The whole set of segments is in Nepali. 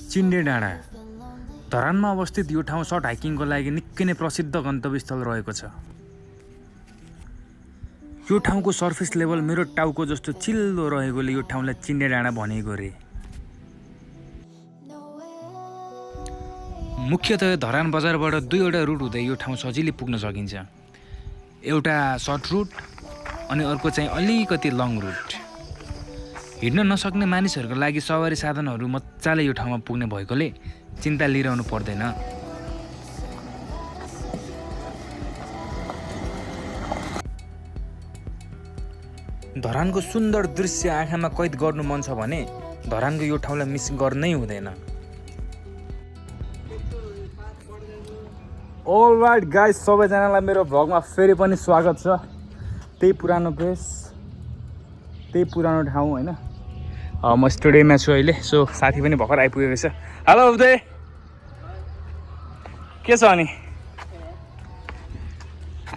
चिन्डे डाँडा धरानमा अवस्थित यो ठाउँ सर्ट हाइकिङको लागि निकै नै प्रसिद्ध गन्तव्यस्थल रहेको छ। यो ठाउँको सर्फेस लेभल मेरो टाउको जस्तो चिल्लो रहेकोले यो ठाउँलाई चिन्डे डाँडा भनेको रे। मुख्यतया धरान बजारबाट दुईवटा रुट हुँदै यो ठाउँ सजिलै पुग्न सकिन्छ। एउटा सर्ट रुट अनि अर्को चाहिँ अलिकति लङ रुट। हिँड्न नसक्ने मानिसहरूको लागि सवारी साधनहरू मजाले यो ठाउँमा पुग्ने भएकोले चिन्ता लिइरहनु पर्दैन। धरानको सुन्दर दृश्य आँखामा कैद गर्नु मन छ भने धरानको यो ठाउँलाई मिस गर्नै हुँदैन। अलराइट गाइस, सबैजनालाई मेरो भ्लगमा फेरि पनि स्वागत छ। त्यही पुरानो प्लेस, त्यही पुरानो ठाउँ होइन। म स्टुडियोमा छु अहिले। सो साथी पनि भर्खर आइपुगेको छ। हेलो उदय, के छ अनि?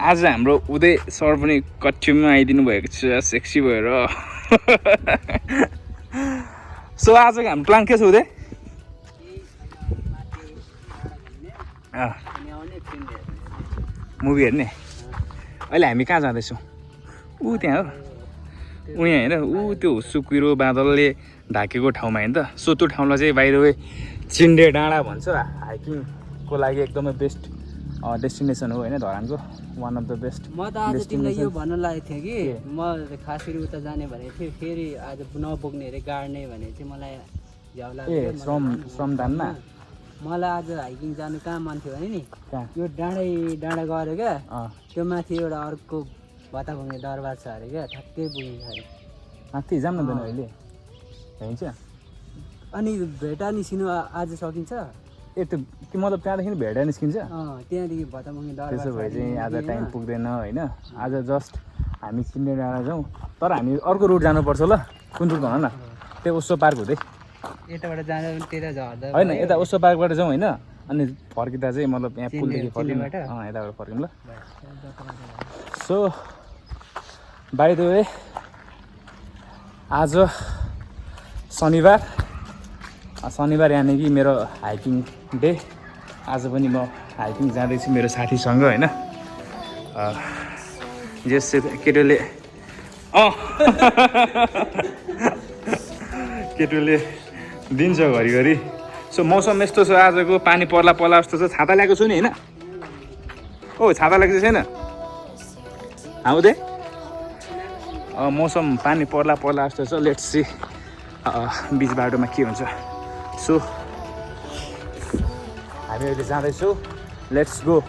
आज हाम्रो उदय सर पनि कच्चुममा आइदिनु भएको छ, सेक्सी भएर। सो आजको हाम्रो प्लान के छ उदय? मुभी हेर्ने। अहिले हामी कहाँ जाँदैछौँ? त्यहाँ हो, यहाँ होइन, त्यो सुकुरो बादलले ढाकेको ठाउँमा होइन त। सो त्यो ठाउँलाई चाहिँ बाइ द वे चिन्डे डाँडा भन्छ। हाइकिङको लागि एकदमै बेस्ट डेस्टिनेसन हो होइन, धरानको वान अफ द बेस्ट। म त आज तिमीलाई यो भन्न लागेको थिएँ कि म खास गरी उता जाने भनेको थिएँ, फेरि आज नबोक्ने अरे गाड्ने भने चाहिँ मलाई झ्याउ लाग्यो। श्रमदानमा मलाई आज हाइकिङ जानु कहाँ मन थियो भने नि यो डाँडा गऱ्यो क्या, त्यो माथि एउटा अर्को भत्ताभुङ्गे दरबार छ अरे क्या, ठ्याक्कै पुगिन्छ अरे। माथि जाम न अहिले हुन्छ। अनि भेटा निस्किनु आज सकिन्छ? त्यो मतलब त्यहाँदेखि भेडा निस्किन्छ? त्यहाँदेखि भत्ताभुङ्गे दरबार। त्यसो भए चाहिँ आज टाइम पुग्दैन होइन। आज जस्ट हामी चिन्डे डाँडा जाउँ, तर हामी अर्को रुट जानुपर्छ ल। कुन रुट भन न? त्यो ओसो पार्क हुँदै यताबाट जाँदा पनि त्यता झर्दा होइन, यता ओसो पार्कबाट जाउँ होइन। अनि फर्किँदा चाहिँ मतलब यहाँ पुलदेखि फर्किनु, यताबाट फर्किनु ल। सो बाइ द वे आज शनिबार यानि कि मेरो हाइकिङ डे। आज पनि म हाइकिङ जाँदैछु मेरो साथीसँग होइन। जस केटोले दिन्छ घरिघरि। सो मौसम यस्तो छ आजको, पानी पर्ला जस्तो छ। छाता ल्याएको छु नि होइन। छाता ल्याएको छैन आउँदै? मौसम पानी पर्ला जस्तो छ। लेट्स सी बिच बाटोमा के हुन्छ। सो हामी अहिले जाँदैछौँ, let's go.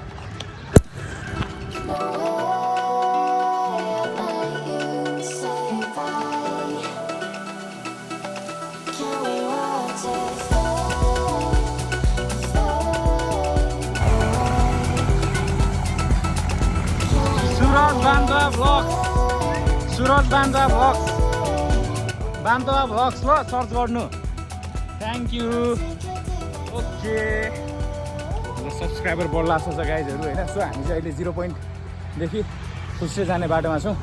Suraj Bantawa vlogs ल सर्च गर्नु। Thank you. ओके, सब्सक्राइबर बढ्ला जस्तो छ गाइजहरू होइन। सो हामी चाहिँ अहिले 0 पोइन्टदेखि फुस्रे जाने बाटोमा छौँ।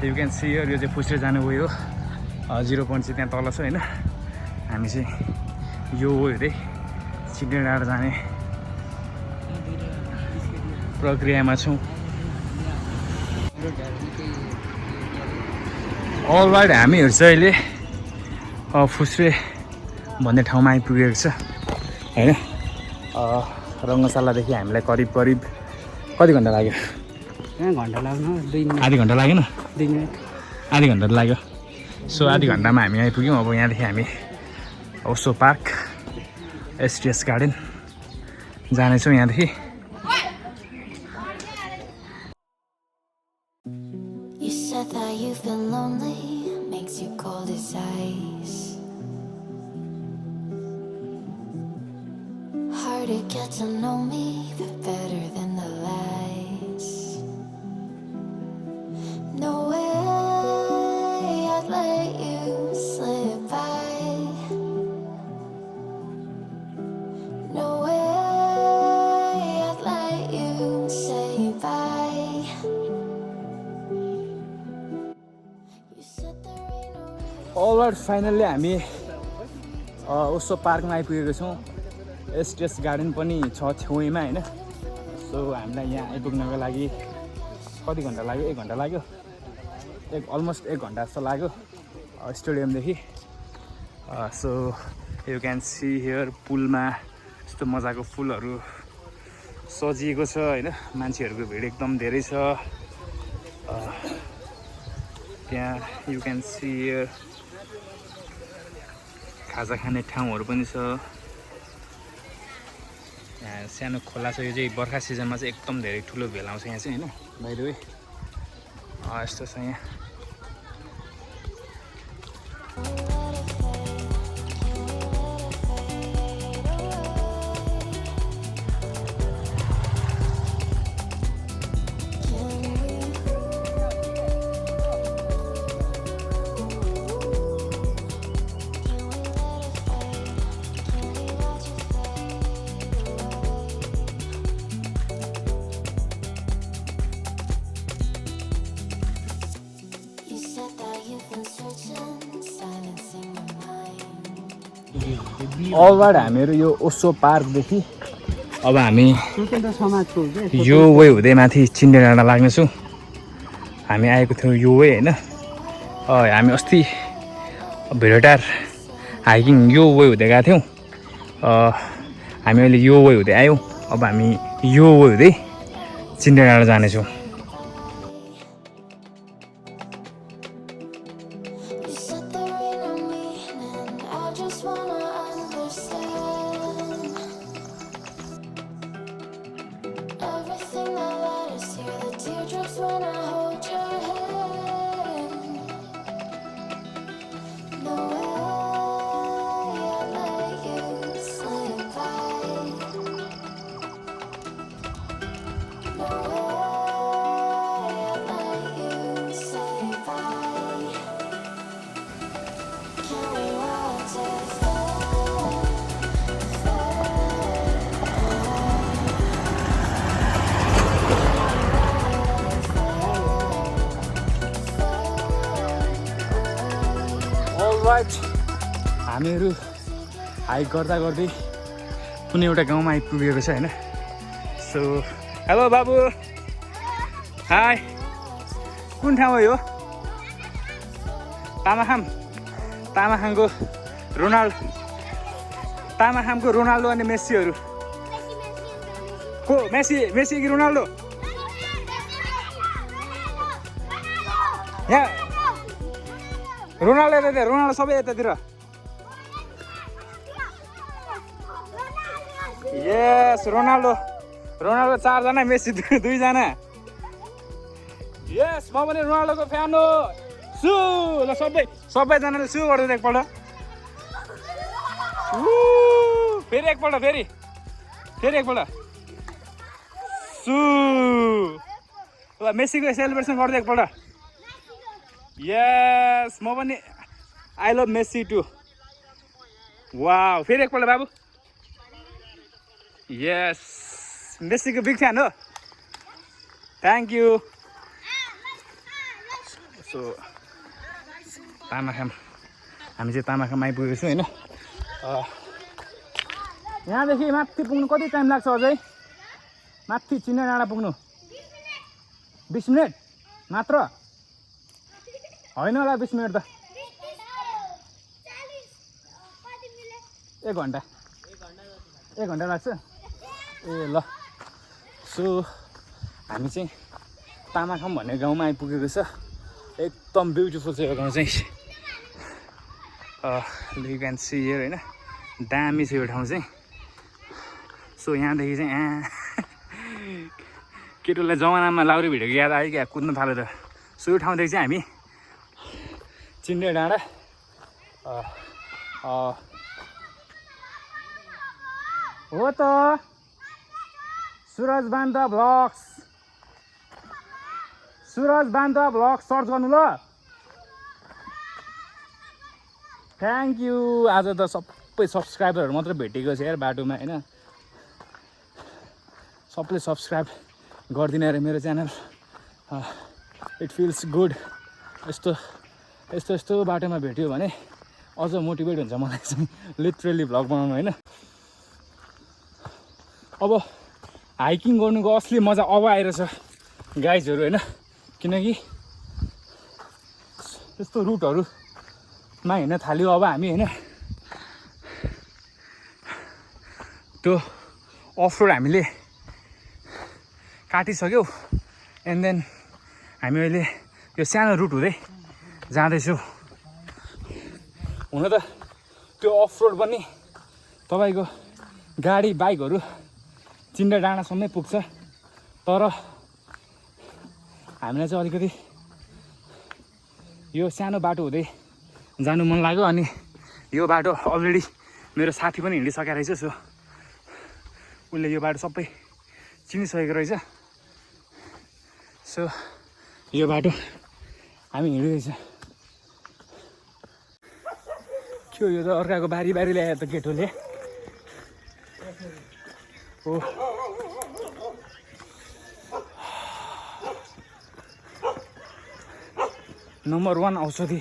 यु क्यान सी हियर, यो चाहिँ फुस्रे जाने वे हो। 0 पोइन्ट चाहिँ त्यहाँ तल छ होइन। हामी चाहिँ यो हो हेर्दै चिन्डे डाँडा जाने प्रक्रियामा छौँ। अलराइट, हामीहरू चाहिँ अहिले फुस्रे भन्ने ठाउँमा आइपुगेको छ होइन। रङ्गशालादेखि हामीलाई करिब कति घन्टा लाग्यो? घन्टा लाग्नु, 2 मिनट। आधी घन्टा लागेन? 2 मिनट। आधी घन्टा लाग्यो। सो आधी घन्टामा हामी आइपुग्यौँ। अब यहाँदेखि हामी ओसो पार्क, एसटिएस गार्डन जानेछौँ यहाँदेखि। That you've been lonely makes you cold as ice. Hard to get to know me, but better than the lies. No way I'd let you slip by. No way I'd let you say bye. All right, finally हामी ओसो पार्कमा आइपुगेको छौँ। एसटिएस गार्डन पनि छ छेउमा होइन। सो हामीलाई यहाँ आइपुग्नको लागि कति घन्टा लाग्यो? 1 घन्टा लाग्यो। अलमोस्ट 1 घन्टा जस्तो लाग्यो स्टेडियमदेखि। So you can see here पुलमा यस्तो मजाको फुलहरू सजिएको छ होइन। मान्छेहरूको भिड एकदम धेरै छ। त्यहाँ यु क्यान सी हियर खाजा खाने ठाउँहरू पनि छ। यहाँ सानो खोला छ। यो चाहिँ बर्खा सिजनमा चाहिँ एकदम धेरै ठुलो भेला आउँछ यहाँ चाहिँ होइन। बाइ द वे यस्तो छ यहाँ। अलराइट हामीहरू यो ओसो पार्कदेखि अब हामी समाजको यो वे हुँदै माथि चिन्डे डाँडा लाग्नेछौँ। हामी आएको थियौँ यो वे होइन। हामी अस्ति भेटार हाइकिङ यो वे हुँदै गएको थियौँ। हामी अहिले यो वे हुँदै आयौँ। अब हामी यो वे हुँदै चिन्डे डाँडा जानेछौँ। हामीहरू हाइक गर्दा गर्दै कुनै एउटा गाउँमा आइपुगेको छ होइन। सो हेलो बाबु, हाई। कुन ठाउँ हो यो? तामाखामको रोनाल्डो अनि मेस्सीहरू को? मेस्सी कि रोनाल्डो? यहाँ रोनाल्डो यतातिर, रोनाल्डो सबै यतातिर। यस रोनाल्डो 4 जना, मेस्सी 2 जना। यस म पनि रोनाल्डोको फ्यान हो। सु ल सबैजनाले सु गर्दै एकपल्ट। फेरि एकपल्ट सु ल मेस्सीको सेलिब्रेसन गर्दै एकपल्ट। यस म पनि I love Messi too. Wow फेरि एकपल्ट बाबु। यस मेस्सीको बिग फ्यान हो। Thank you. सो तामाखाम हामी चाहिँ तामाखाम आइपुगेको छौँ होइन। यहाँदेखि माथि पुग्नु कति टाइम लाग्छ अझै? माथि चिन्डे डाँडा पुग्नु 20 मिनट मात्र? होइन होला 20 मिनट त 1 घन्टा लाग्छ। ए ल सो हामी चाहिँ तामाखाम भन्ने गाउँमा आइपुगेको छ। एकदम ब्युटिफुल छ यो गाउँ चाहिँ। यु क्यान सी हियर होइन। दामी छ यो ठाउँ चाहिँ। सो यहाँदेखि चाहिँ केटोलाई जमानामा लाउरी भिडेको याद आयो क्या, कुद्न थाल्यो त। सो यो ठाउँदेखि चाहिँ हामी चिन्डे डाँडा हो त सुरज बान्दा भ्लग्स सर्च गर्नु ल। Thank you. आज त सबै सब्सक्राइबरहरू मात्रै भेटेको छ यार बाटोमा होइन। सबले सब्सक्राइब गरिदिनु अरे मेरो च्यानल। It feels good. यस्तो बाटोमा भेट्यो भने अझ मोटिभेट हुन्छ मलाई चाहिँ लिटरली भ्लग बनाउनु होइन। अब हाइकिङ गर्नुको असली मजा अब आइरहेछ गाइजहरू होइन, किनकि त्यस्तो रुटहरूमा हिँड्न थाल्यो अब हामी होइन। त्यो अफ रोड हामीले काटिसक्यौँ एन्ड देन हामी अहिले यो सानो रुट हुँदै जाँदैछौँ। हुन त त्यो अफ रोड पनि तपाईँको गाडी बाइकहरू चिन्डे डाँडासम्मै पुग्छ, तर हामीलाई चाहिँ अलिकति यो सानो बाटो हुँदै जानु मन लाग्यो। अनि यो बाटो अलरेडी मेरो साथी पनि हिँडिसकेको रहेछ, सो उसले यो बाटो सबै चिनिसकेको रहेछ। सो यो बाटो हामी हिँडिरहेछ। के हो यो त अर्काको बारी ल्यायो त केटोले। हो नम्बर 1 औषधि।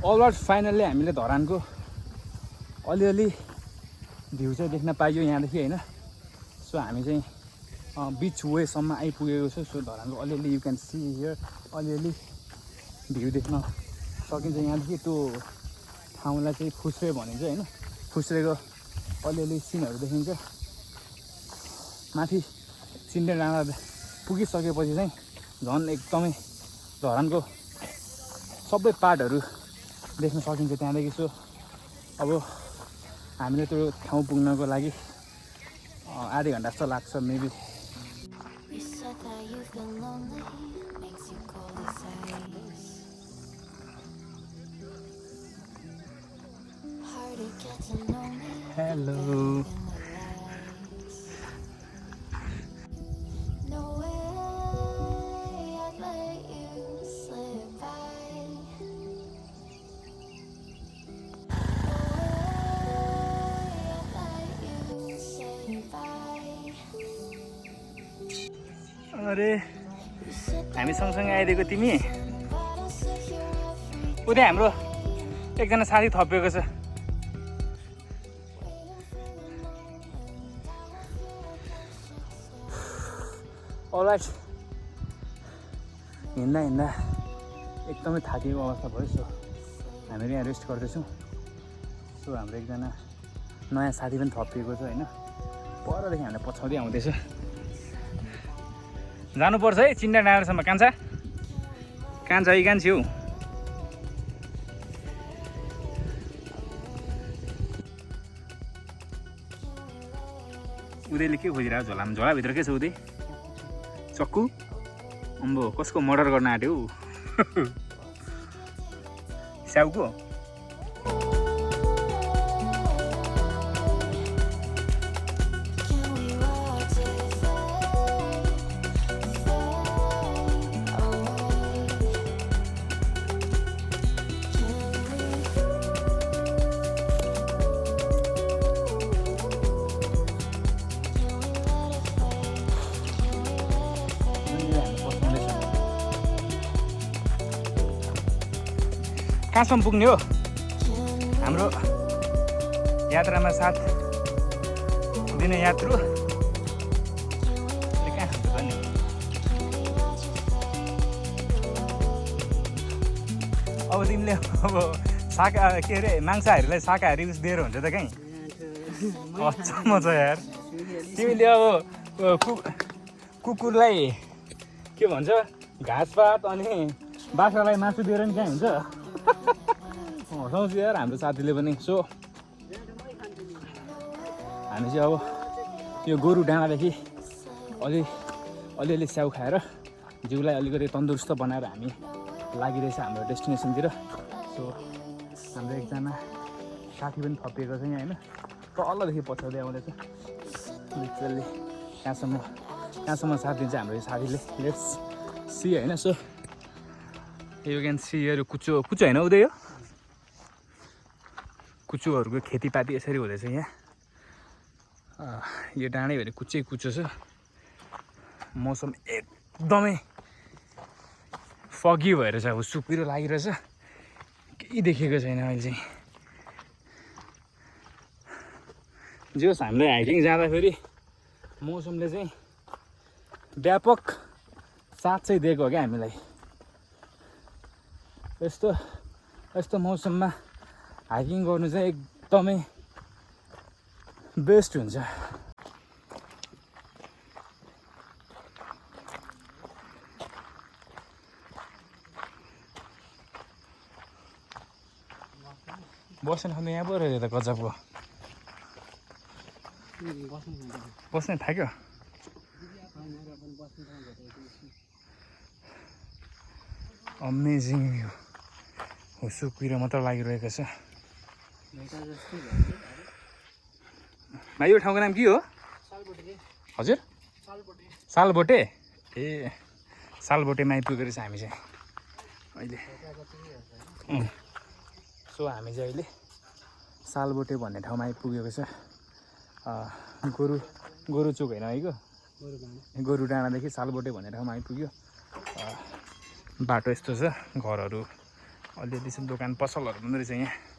अलराइट फाइनल्ली हामीले धरानको अलिअलि भ्यू चाहिँ देख्न पाइयो यहाँदेखि होइन। सो हामी चाहिँ बिच वेसम्म आइपुगेको छ। सो धरानको अलिअलि यु क्यान सी हियर अलिअलि भ्यू देख्न सकिन्छ यहाँदेखि। त्यो ठाउँलाई चाहिँ फुस्रे भनिन्छ होइन, फुस्रेको अलिअलि सिनहरू देखिन्छ। माथि चिन्डे डाँडा पुगिसकेपछि चाहिँ झन् एकदमै धरानको सबै पार्टहरू देख्न सकिन्छ त्यहाँदेखि। सो अब हामीले त्यो ठाउँ पुग्नको लागि आधी घन्टा जस्तो लाग्छ maybe. You said that you feel lonely, makes you cold as ice. Hard to get to know me. Hello No way I'd let you slip by. No way I'd let you say bye. अरे You said हामी सँगसँगै आइदिएको तिमी। that I'll set you free. उतै हाम्रो एकजना साथी थपिएको छ। अलराइट हिँड्दा हिँड्दा एकदमै थाकेको अवस्था भयो। सो हामीहरू यहाँ रेस्ट गर्दैछौँ। सो हाम्रो एकजना नयाँ साथी पनि थपिएको छ होइन, परदेखि हामीलाई पछाउँदै आउँदैछ। जानुपर्छ है चिन्डा डाँडासम्म। कान्छा कान्छा यी कान्छी हौ। उदयले के खोजिरहेको झोलामा? झोलाभित्र के छ उदय? चक्कु? अम्बो कसको मर्डर गर्न आँट्यो हौ? स्याउको? Can we watch it fade, fade away? कहाँसम्म पुग्ने हो हाम्रो यात्रामा साथ दिने यात्रु? कहाँ खान्छ त नि? अब तिमीले अब के अरे मांसाहारीलाई शाकाहारी उस दिएर हुन्छ त कहीँ? अचम्म छ यार। तिमीले अब कुकुरलाई के भन्छ घाँसपात अनि बाख्रालाई मासु दिएर नि कहाँ हुन्छ? हँसाउँछु यार हाम्रो साथीले पनि। सो हामी चाहिँ अब यो गोरु डाँडादेखि अलिअलि स्याउ खाएर जिउलाई अलिकति तन्दुरुस्त बनाएर हामी लागिरहेछ हाम्रो डेस्टिनेसनतिर। सो हाम्रो एकजना साथी पनि थपिएको छ यहाँ होइन, तलदेखि पछाउँदै आउँदैछ लिटरली। कहाँसम्म साथ दिन्छ हाम्रो यो साथीले, लेट्स सी होइन। सो यु क्यान सी यो कुचो होइन उदय, यो कुचोहरूको खेतीपाती यसरी हुँदैछ यहाँ। यो डाँडै भने कुचो छ। मौसम एकदमै फगी भएर चाहिँ हुस्सु कुहिरो लागिरहेछ केही देखेको छैन अहिले चाहिँ जे होस् हामीले हाइकिङ जाँदाखेरि मौसमले चाहिँ व्यापक साथ चाहिँ दिएको हो क्या हामीलाई यस्तो मौसममा हाइकिङ गर्नु चाहिँ एकदमै बेस्ट हुन्छ बस्ने ठाउँ यहाँ पो रहेछ त गजबको बस्ने थाक्यो अमेजिङ भ्यू हुस्सु कुहिरो मात्र लागिरहेको छ भाइ यो ठाउँको नाम के हो हजुर सालबोटे ए सालबोटेमा आइपुगेको रहेछ हामी चाहिँ अहिले सो हामी चाहिँ अहिले सालबोटे भन्ने ठाउँमा आइपुगेको छ गोरु चोक होइन है गोरु डाँडादेखि सालबोटे भन्ने ठाउँमा आइपुग्यो बाटो यस्तो छ घरहरू अलिअलि छ दोकान पसलहरू पनि रहेछ यहाँ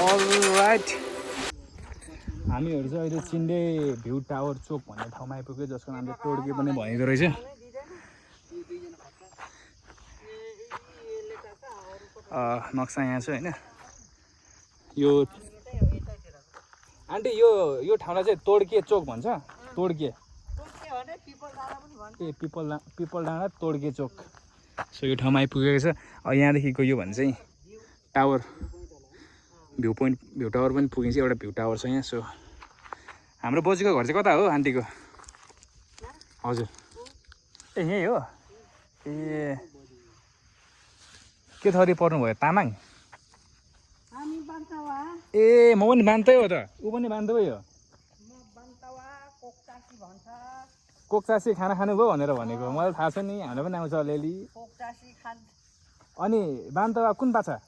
अलराइट हामीहरू चाहिँ अहिले चिन्डे भ्यू टावर चोक भन्ने ठाउँमा आइपुग्यो जसको नाम चाहिँ टोड्के पनि भनेको रहेछ नक्सा यहाँ छ होइन यो आन्टी यो ठाउँलाई चाहिँ टोड्के चोक भन्छ टोड्के ए पिपल डाँडा टोड्के चोक सो यो ठाउँमा आइपुगेको छ यहाँदेखिको यो भने चाहिँ टावर भ्यू टावर पनि पुगिन्छ एउटा भ्यू टावर छ यहाँ सो हाम्रो बोजूको घर चाहिँ कता हो आन्टीको हजुर ए यहीँ हो ए के थरी पर्नुभयो तामाङ ए म पनि बान्तै हो त ऊ पनि बान्तै हो कोकचासी खाना खानुभयो भनेर भनेको मलाई थाहा छ नि हामीलाई पनि आउँछ अलिअलि अनि बान्तवा कुन पाछा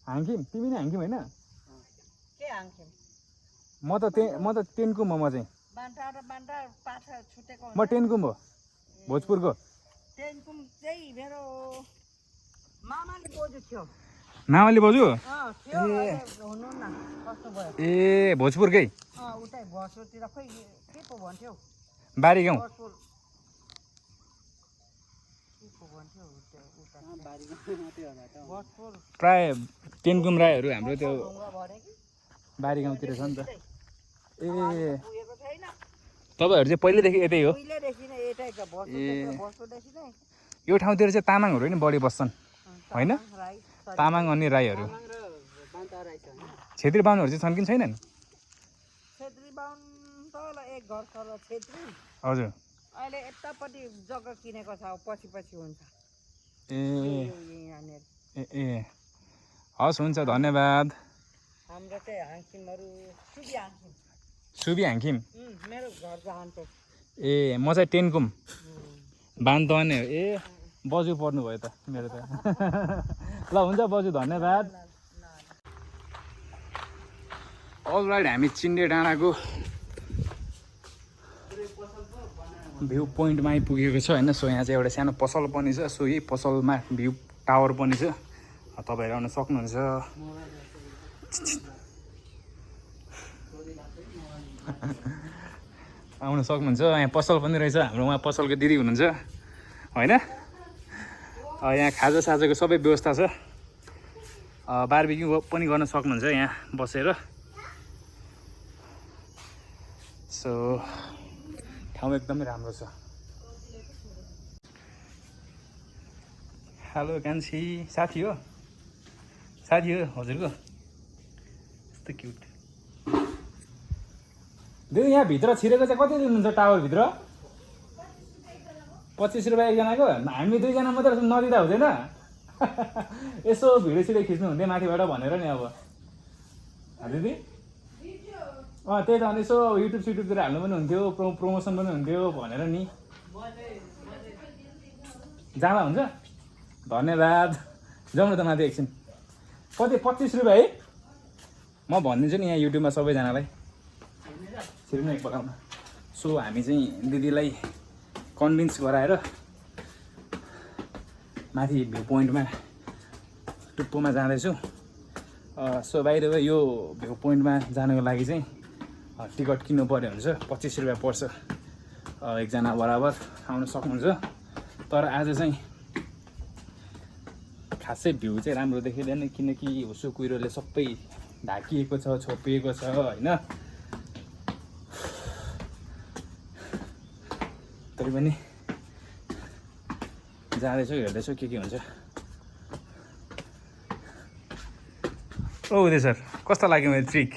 हाङखिम तिमी नै हाङखिम होइन म त टेनकुम हो म चाहिँ म टेनकुम हो भोजपुरको मामाले बोजू ए भोजपुरकै बारी गाउँ प्राय टेनकुम राईहरू हाम्रो त्यो बारी गाउँतिर छ नि त ए तपाईँहरू चाहिँ पहिल्यैदेखि यतै हो ए यो ठाउँतिर चाहिँ तामाङहरू नि बढी बस्छन् होइन तामाङ अनि राईहरू छेत्री बाहुनहरू चाहिँ छन् कि छैनन् हजुर अहिले यतापट्टि जग्गा किनेको छ पछि पछि हुन्छ ए यहाँनिर ए ए हस् हुन्छ धन्यवाद हाम्रो चाहिँ हाङखिमहरू सुबी हाङखिम मेरो घर जान्छ ए म चाहिँ टेनकुम बान्तवान हो ए बजु पर्नु भयो त मेरो त ल हुन्छ बजु धन्यवाद अलराइट हामी चिन्डे डाँडाको भ्यू पोइन्टमा आइपुगेको छ होइन सो यहाँ चाहिँ एउटा सानो पसल पनि छ सो यही पसलमा भ्यू टावर पनि छ तपाईँहरू आउन सक्नुहुन्छ आउन सक्नुहुन्छ यहाँ पसल पनि रहेछ हाम्रो उहाँ पसलको दिदी हुनुहुन्छ होइन यहाँ खाजासाजाको सबै व्यवस्था छ बारबिक्यू पनि गर्न सक्नुहुन्छ यहाँ बसेर सो ठाउँ एकदमै राम्रो छ हेलो कान्छी साथी हो हजुरको यस्तो क्युट दिदी यहाँ भित्र छिरेको चाहिँ कति लिनुहुन्छ टावरभित्र 25 रुपियाँ एकजनाको हामी दुईजना मात्रै नदिँदा हुँदैन यसो भिडियो सिडियो खिच्नु हुन्थ्यो माथिबाट भनेर नि अब दिदी त्यही त अनि यसो युट्युब सिट्युबतिर हाल्नु पनि हुन्थ्यो प्रमोसन पनि हुन्थ्यो भनेर नि जाँदा हुन्छ धन्यवाद जाउँ न त माथि एकछिन कति 25 रुपियाँ है म भनिदिन्छु नि यहाँ युट्युबमा सबैजनालाई छिर्नु एकपल्ट सो हामी चाहिँ दिदीलाई कन्भिन्स गराएर माथि भ्यू पोइन्टमा टुप्पोमा जाँदैछु सो बाहिर यो भ्यू पोइन्टमा जानको लागि चाहिँ टिकट किन्नु पर्यो हुन्छ 25 रुपियाँ पर्छ एकजना बराबर आउन सक्नुहुन्छ तर आज चाहिँ खासै भ्यू चाहिँ राम्रो देखिँदैन किनकि हुसु कुहिरोले सबै ढाकिएको छ छोपिएको छ होइन तरै पनि जाँदैछु हेर्दैछु के हुन्छ उदय सर कस्तो लाग्यो मेरो ट्रिक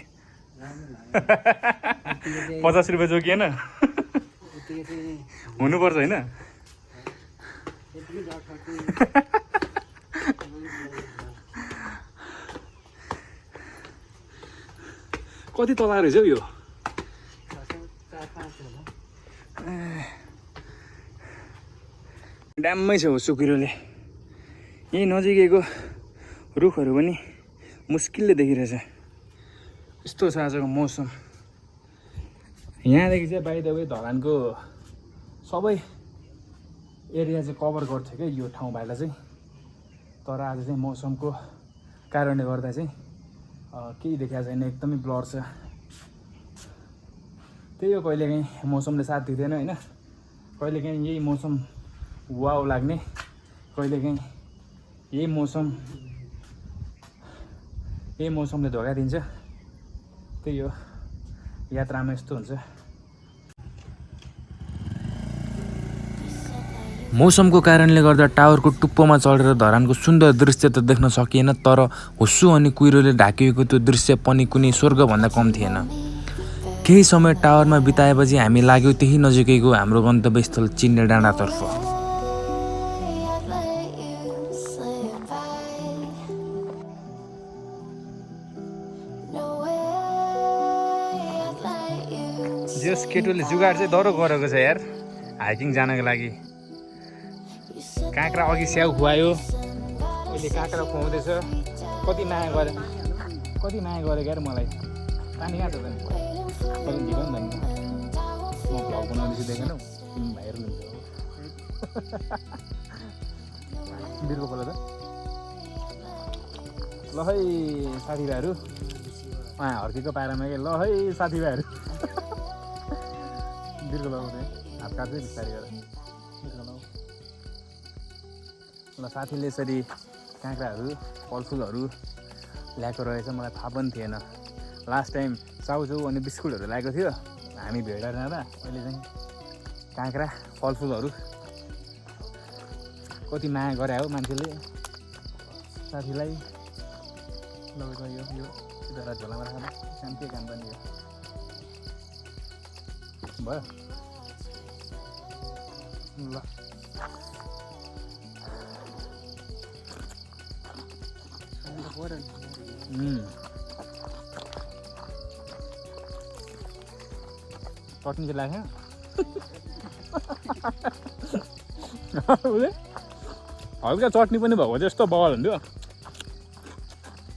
50 रुपियाँ जोगिएन हुनुपर्छ होइन कति तल रहेछ हौ यो ड्याममै छ हुसु कुहिरोले यही नजिकैको रुखहरू पनि मुस्किलले देखिरहेछ यस्तो छ आजको मौसम यहाँदेखि चाहिँ बाइ द वे धरानको सबै एरिया चाहिँ कभर गर्थ्यो क्या यो ठाउँबाट चाहिँ तर आज चाहिँ मौसमको कारणले गर्दा चाहिँ केही देखाएको छैन एकदमै ब्लर छ त्यही हो कहिलेकाहीँ मौसमले साथ दिँदैन होइन कहिलेकाहीँ यही मौसम वाउ लाग्ने कहिलेकाहीँ यही मौसमले धोका दिन्छ त्यही हो यात्रामा यस्तो हुन्छ मौसमको कारणले गर्दा टावरको टुप्पोमा चढेर धरानको सुन्दर दृश्य त देख्न सकिएन तर हुस्सु अनि कुहिरोले ढाकिएको त्यो दृश्य पनि कुनै स्वर्गभन्दा कम थिएन केही समय टावरमा बिताएपछि हामी लाग्यौँ त्यही नजिकैको हाम्रो गन्तव्यस्थल चिन्डे डाँडातर्फ जस केटोले जुगाड चाहिँ डह्रो गरेको छ यार हाइकिङ जानको लागि काँक्रा अघि स्याउ खुवायो अहिले काँक्रा खुवाउँदैछ कति माया गरे यार मलाई पानी कहाँ छ त ढिलो नि भने म भ्लग बनाउँदैछु देखेनौ भाइरल हुन्छ बिर्को बोल त ल है साथीभाइहरू उहाँ हर्कीको पारामा के ल है साथीभाइहरू बिर्को लगाउँदै हात काट्दै बिस्तारै गरेर बिर्को लगाऊ ल साथीले यसरी काँक्राहरू फलफुलहरू ल्याएको रहेछ मलाई थाहा पनि थिएन लास्ट टाइम चाउचाउ अनि बिस्कुटहरू ल्याएको थियो हामी भेटेर जाँदा अहिले चाहिँ काँक्रा फलफुलहरू कति माया गरे हो मान्छेले साथीलाई लगेको यो सिधा झोलामा राख्दा शान्ति काम पनि भयो ल चटनी चाहिँ लाग्यो हल्का चटनी पनि भएको जस्तो बवाल हुन्थ्यो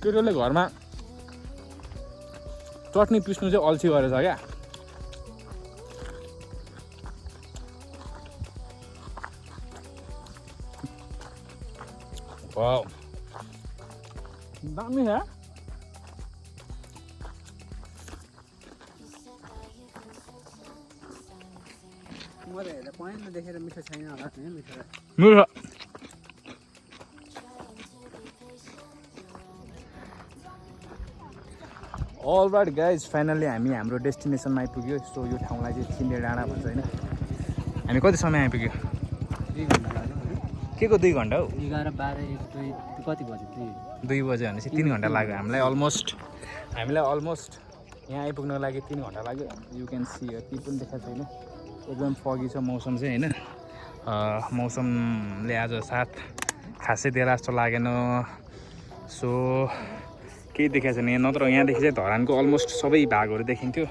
केटोले घरमा चटनी पिस्नु चाहिँ अल्छी गरेछ क्या वाउ दामी छ मैले हेर्दा पहेँलो देखेर मिठो छैन होला नि मिठो मिठो अलराइट गाइज फाइनल्ली हामी हाम्रो डेस्टिनेसनमा आइपुग्यो सो यो ठाउँलाई चाहिँ चिन्डे डाँडा भन्छ होइन हामी कति समय आइपुग्यो 2 घन्टा लाग्यो है के को 2 घन्टा हौ 11 12 1 2 कति बज्यो 2 बजे भनेपछि 3 घन्टा लाग्यो हामीलाई अलमोस्ट यहाँ आइपुग्नको लागि 3 घन्टा लाग्यो यु क्यान सी केही पनि देखाएको छैन एकदम फगी छ मौसम चाहिँ होइन मौसमले आज साथ खासै देला जस्तो लागेन सो केही देखाएको छैन नत्र यहाँदेखि चाहिँ धरानको अलमोस्ट सबै भागहरू देखिन्थ्यो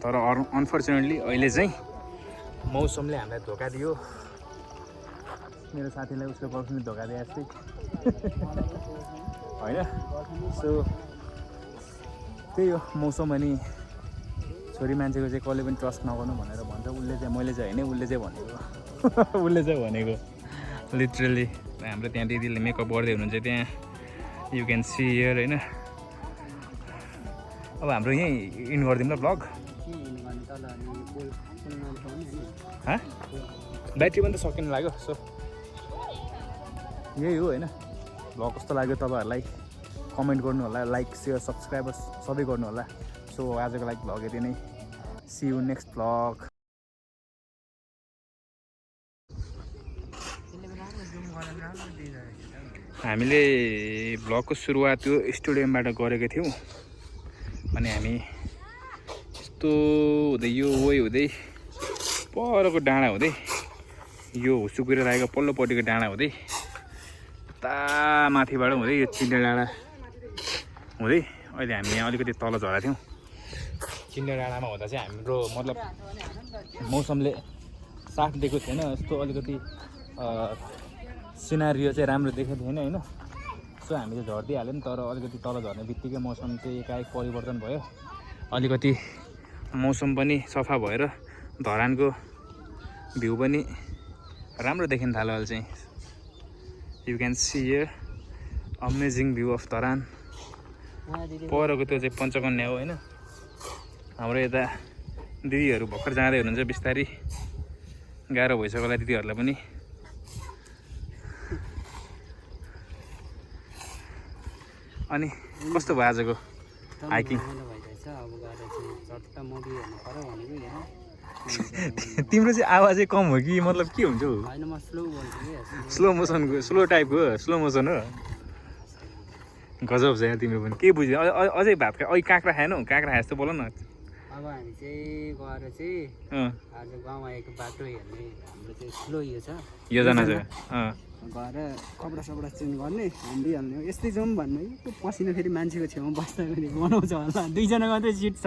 तर अनफर्चुनेटली अहिले चाहिँ मौसमले हामीलाई धोका दियो मेरो साथीलाई उसको गर्लफ्रेन्डले धोका दिए जस्तै होइन सो त्यही हो मौसम अनि छोरी मान्छेको चाहिँ कसले पनि ट्रस्ट नगर्नु भनेर भन्छ उसले चाहिँ मैले चाहिँ होइन उसले चाहिँ भनेको उसले चाहिँ भनेको लिटरली हाम्रो त्यहाँ दिदीले मेकअप गर्दै हुनुहुन्छ त्यहाँ यु क्यान सी हियर होइन अब हाम्रो यहीँ इन गरिदिउँ ल ब्लग ब्याट्री पनि त सकिनु लाग्यो सो यही हो होइन ब्लग कस्तो लाग्यो तपाईँहरूलाई कमेन्ट गर्नु होला लाइक सेयर सब्सक्राइबर्स सबै गर्नु होला सो आजको लागि भ्लग यति नै सी यु नेक्स्ट भ्लग हामीले भ्लगको सुरुवात त्यो स्टेडियमबाट गरेको थियौँ अनि हामी यस्तो हुँदै यो वही हुँदै परको डाँडा हुँदै यो हुसुकुएर राखेको पल्लोपट्टिको डाँडा हुँदै उता माथिबाट हुँदै यो चिन्डे डाँडा हुँदै अहिले हामी यहाँ अलिकति तल झरेका थियौँ चिन्डे डाँडामा हुँदा चाहिँ हाम्रो मतलब मौसमले साथ दिएको थिएन यस्तो अलिकति सिनारियो चाहिँ राम्रो देखेको थिएन होइन सो हामी चाहिँ झर्दिहाल्यौँ तर अलिकति तल झर्ने बित्तिकै मौसम चाहिँ एकाएक परिवर्तन भयो अलिकति मौसम पनि सफा भएर धरानको भ्यू पनि राम्रो देखिन थाल्यो अहिले चाहिँ you can see here amazing view of Dharan परको त्यो चाहिँ पञ्चकन्या हो होइन हाम्रो यता दिदीहरू भर्खर जाँदै हुनुहुन्छ बिस्तारी गाह्रो भइसक्यो होला दिदीहरूलाई पनि अनि कस्तो भयो आजको हाइकिङ तिम्रो चाहिँ आवाजै कम हो कि मतलब के हुन्छ हौ स्लो मोसनको स्लो टाइपको स्लो मोसन हो गजब छ यहाँ तिम्रो पनि के बुझ्यो अझै भात खा अघि काँक्रा खाएन हौ काँक्रा खाए जस्तो बोल न अब हामी चाहिँ गएर चाहिँ आज गाउँ आएको बाटो हेर्ने हाम्रो चाहिँ स्लो यो छ योजना छ गएर कपडा सपडा चेन्ज गर्ने हालिदिइहाल्ने हो यस्तै जाउँ भन्नु है पसिना फेरि मान्छेको छेउमा बस्दा पनि बनाउँछ होला 2 जना मात्रै सिट छ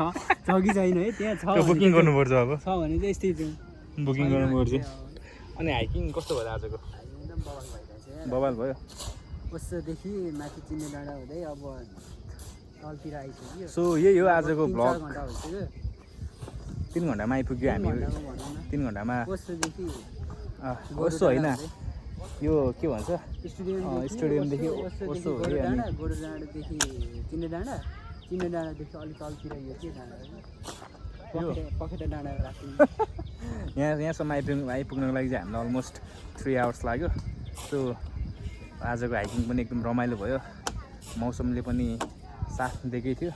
कि छैन है त्यहाँ छ बुकिङ गर्नुपर्छ अब छ भने चाहिँ यस्तै जाउँ बुकिङ गर्नुपर्छ अनि हाइकिङ कस्तो भयो आजको एकदम बवाल भइरहेछ बवाल भयो उसदेखि माथि चिन्ने डाँडा हुँदै अब तलतिर आइसक्यो सो यही हो आजको भ्लग 4 घन्टा भइसक्यो 3 घन्टामा आइपुग्यो हामी 3 घन्टामा उसदेखि कस्तो होइन यो के भन्छ स्टेडियमदेखि कस्तो हो कि हामी गोरु डाँडादेखि चिन्ने डाँडादेखि अलिक तलतिर यो के डाँडा पखेटा डाँडा राख्नु यहाँसम्म आइपुग्नको लागि चाहिँ हामीलाई अलमोस्ट 3 आवर्स लाग्यो सो आजको हाइकिङ पनि एकदम रमाइलो भयो मौसमले पनि साथ दिएकै थियो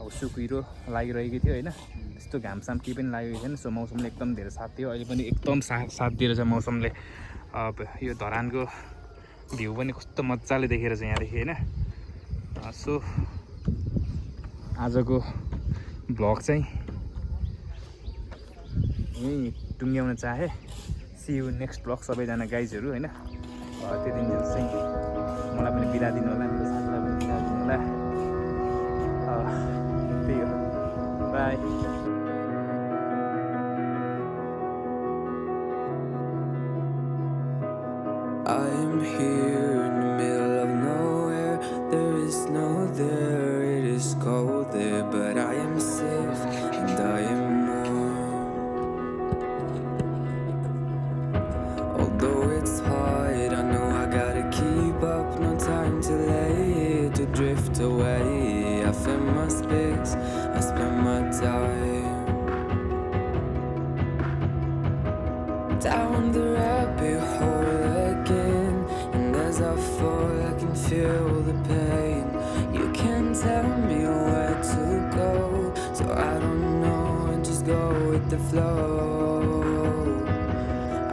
अब सुकुइरो लागिरहेको थियो होइन त्यस्तो घामसाम केही पनि लागेको थिएन सो मौसमले एकदम धेरै साथ दियो अहिले पनि एकदम साथ दिएर चाहिँ मौसमले अब यो धरानको भ्यू पनि कस्तो मजाले देखेर चाहिँ यहाँदेखि होइन सो आजको भ्लग चाहिँ यही टुङ्ग्याउन चाहे सी यु नेक्स्ट ब्लग सबैजना गाइजहरू होइन त्यो दिन चाहिँ मलाई पनि बिदा दिनु होला मेरो साथीलाई पनि बिदा दिनु होला त्यही हो by I am here in the middle of nowhere. There is no there, it is cold there, but I am safe and I am warm. Although it's hard, I know I gotta keep up. No time to lay to drift away. I find my space, I spend my time down the rabbit hole again, and as I fall I can feel the pain. You can't tell me where to go, so I don't know, I just go with the flow.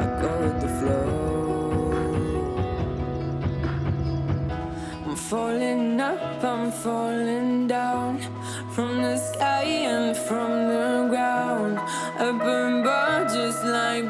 I go with the flow. I'm falling up, I'm falling down, from the sky and from the ground. I burn but just like